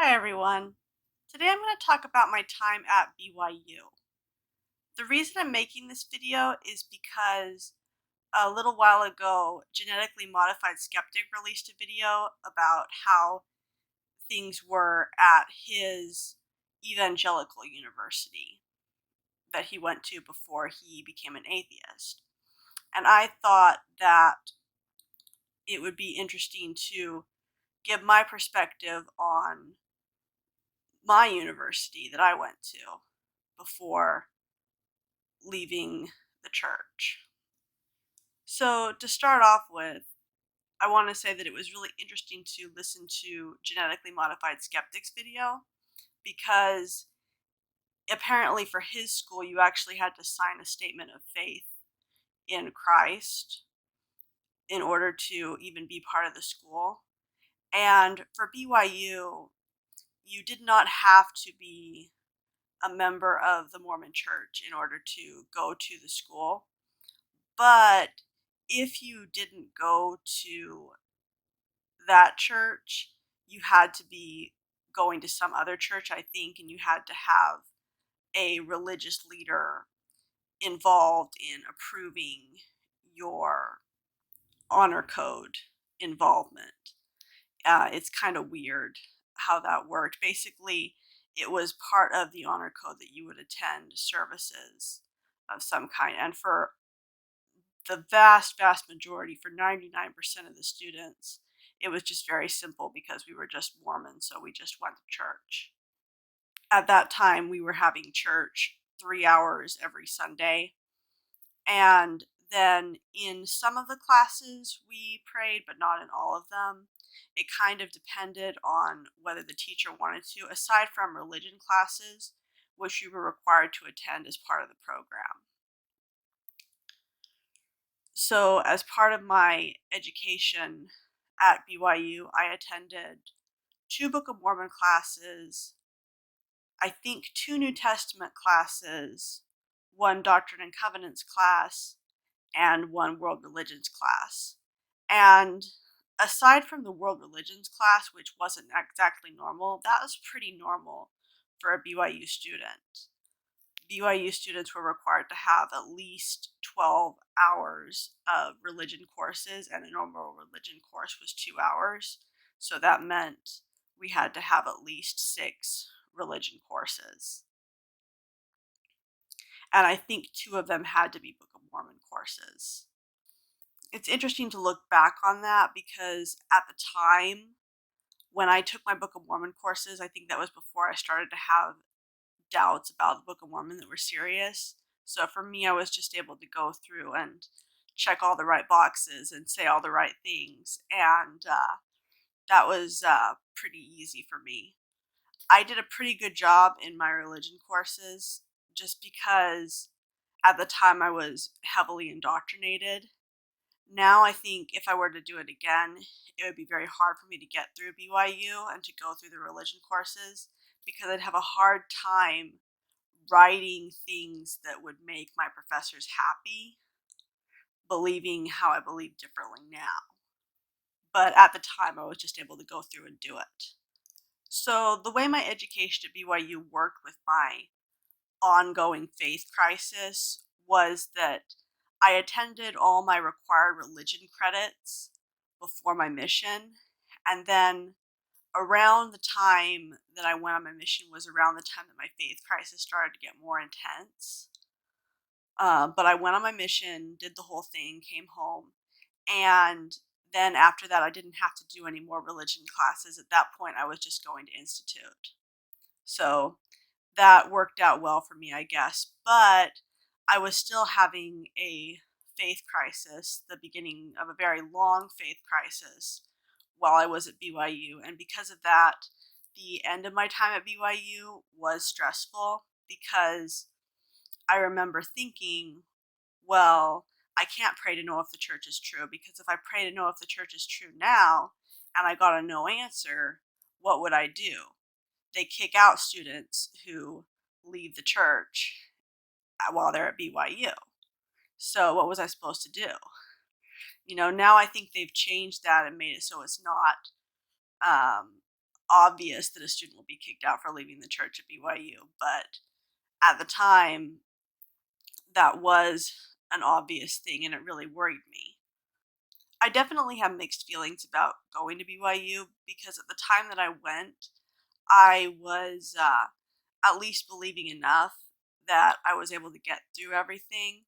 Hi everyone. Today I'm going to talk about my time at BYU. The reason I'm making this video is because a little while ago, Genetically Modified Skeptic released a video about how things were at his evangelical university that he went to before he became an atheist. And I thought that it would be interesting to give my perspective on my university that I went to before leaving the church. So, to start off with, I want to say that it was really interesting to listen to Genetically Modified Skeptics video because apparently for his school you actually had to sign a statement of faith in Christ in order to even be part of the school. And for BYU, you did not have to be a member of the Mormon church in order to go to the school. But if you didn't go to that church, you had to be going to some other church, I think, and you had to have a religious leader involved in approving your honor code involvement. It's kind of weird how that worked. Basically, it was part of the honor code that you would attend services of some kind. And for the vast majority, for 99% of the students, it was just very simple because we were just Mormon, so we just went to church. At that time, we were having church 3 hours every Sunday. And then in some of the classes, we prayed, but not in all of them. It kind of depended on whether the teacher wanted to, aside from religion classes, which we were required to attend as part of the program. So, as part of my education at BYU, I attended 2 Book of Mormon classes, I think 2 New Testament classes, 1 Doctrine and Covenants class, and 1 World Religions class. And aside from the World Religions class, which wasn't exactly normal, that was pretty normal for a BYU student. BYU students were required to have at least 12 hours of religion courses, and a normal religion course was 2 hours. So that meant we had to have at least 6 religion courses. And I think 2 of them had to be Book of Mormon courses. It's interesting to look back on that because at the time when I took my Book of Mormon courses, I think that was before I started to have doubts about the Book of Mormon that were serious. So for me, I was just able to go through and check all the right boxes and say all the right things, and that was pretty easy for me. I did a pretty good job in my religion courses just because at the time I was heavily indoctrinated. Now I think if I were to do it again, it would be very hard for me to get through BYU and to go through the religion courses because I'd have a hard time writing things that would make my professors happy, believing how I believe differently now. But at the time, I was just able to go through and do it. So the way my education at BYU worked with my ongoing faith crisis was that I attended all my required religion credits before my mission, and then around the time that I went on my mission was around the time that my faith crisis started to get more intense. But I went on my mission, did the whole thing, came home, and then after that, I didn't have to do any more religion classes. At that point, I was just going to institute. So that worked out well for me, I guess. But I was still having a faith crisis, the beginning of a very long faith crisis while I was at BYU. And because of that, the end of my time at BYU was stressful because I remember thinking, well, I can't pray to know if the church is true because if I pray to know if the church is true now and I got a no answer, what would I do? They kick out students who leave the church while they're at BYU. So what was I supposed to do? Now I think they've changed that and made it so it's not obvious that a student will be kicked out for leaving the church at BYU, but at the time, that was an obvious thing, and it really worried me. I definitely have mixed feelings about going to BYU because at the time that I went, I was at least believing enough that I was able to get through everything.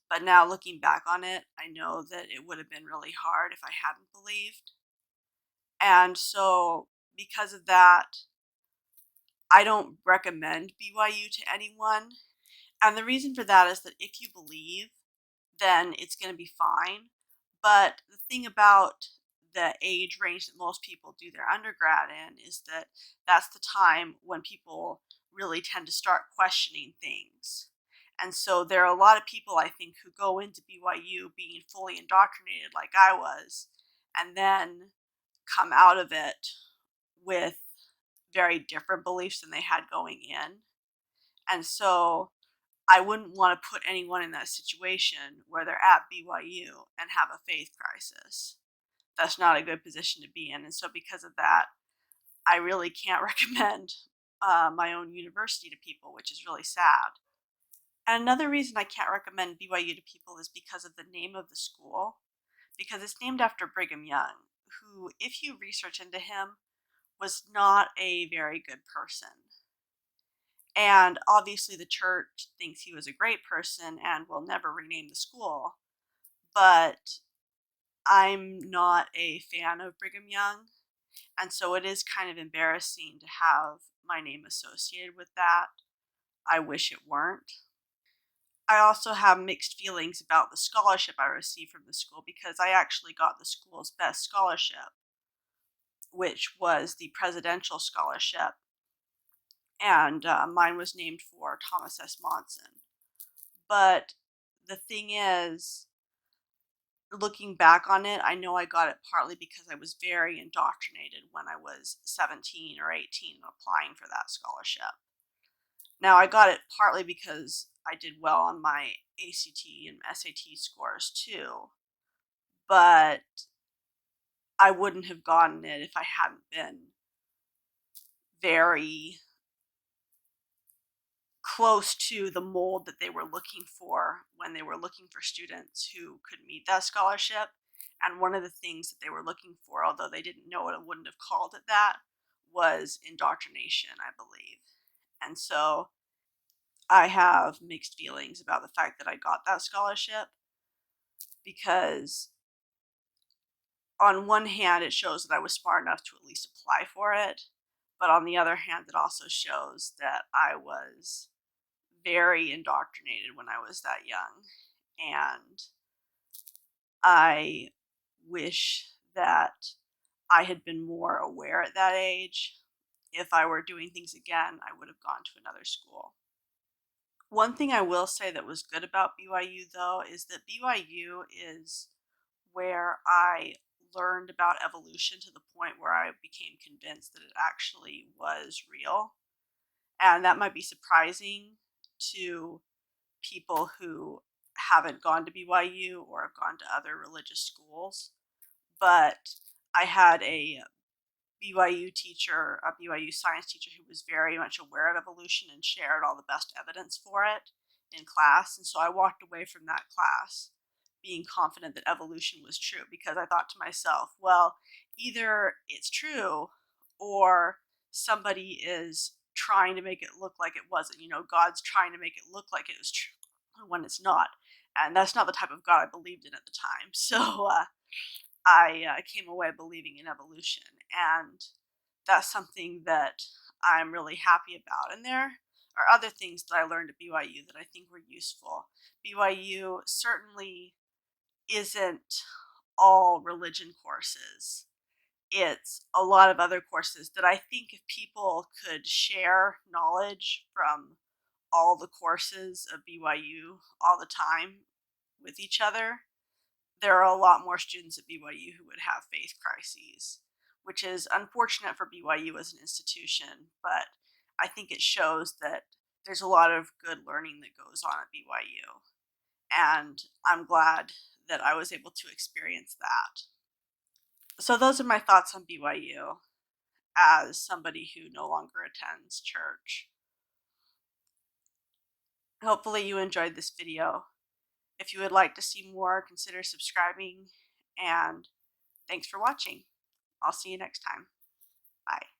But now looking back on it, I know that it would have been really hard if I hadn't believed. And so, because of that, I don't recommend BYU to anyone. And the reason for that is that if you believe, then it's going to be fine. But the thing about the age range that most people do their undergrad in is that that's the time when people really tend to start questioning things. And so there are a lot of people, I think, who go into BYU being fully indoctrinated like I was, and then come out of it with very different beliefs than they had going in. And so I wouldn't want to put anyone in that situation where they're at BYU and have a faith crisis. That's not a good position to be in. And so, because of that, I really can't recommend my own university to people, which is really sad. And another reason I can't recommend BYU to people is because of the name of the school, because it's named after Brigham Young, who, if you research into him, was not a very good person. And obviously, the church thinks he was a great person and will never rename the school. But I'm not a fan of Brigham Young. And so it is kind of embarrassing to have my name associated with that. I wish it weren't. I also have mixed feelings about the scholarship I received from the school because I actually got the school's best scholarship, which was the presidential scholarship. And mine was named for Thomas S. Monson. But the thing is, looking back on it, I know I got it partly because I was very indoctrinated when I was 17 or 18 applying for that scholarship. Now, I got it partly because I did well on my ACT and SAT scores too, but I wouldn't have gotten it if I hadn't been very close to the mold that they were looking for when they were looking for students who could meet that scholarship. And one of the things that they were looking for, although they didn't know it and wouldn't have called it that, was indoctrination, I believe. And so I have mixed feelings about the fact that I got that scholarship because, on one hand, it shows that I was smart enough to at least apply for it. But on the other hand, it also shows that I was very indoctrinated when I was that young. And I wish that I had been more aware at that age. If I were doing things again, I would have gone to another school. One thing I will say that was good about BYU, though, is that BYU is where I learned about evolution to the point where I became convinced that it actually was real. And that might be surprising to people who haven't gone to BYU or have gone to other religious schools. But I had a BYU teacher, a BYU science teacher, who was very much aware of evolution and shared all the best evidence for it in class. And so I walked away from that class being confident that evolution was true because I thought to myself, well, either it's true or somebody is trying to make it look like it wasn't. God's trying to make it look like it was true when it's not. And that's not the type of God I believed in at the time. So I came away believing in evolution. And that's something that I'm really happy about. And there are other things that I learned at BYU that I think were useful. BYU certainly isn't all religion courses. It's a lot of other courses that I think if people could share knowledge from all the courses of BYU all the time with each other, there are a lot more students at BYU who would have faith crises, which is unfortunate for BYU as an institution, but I think it shows that there's a lot of good learning that goes on at BYU. And I'm glad that I was able to experience that. So those are my thoughts on BYU. as somebody who no longer attends church. Hopefully you enjoyed this video. If you would like to see more, consider subscribing, and thanks for watching. I'll see you next time. Bye.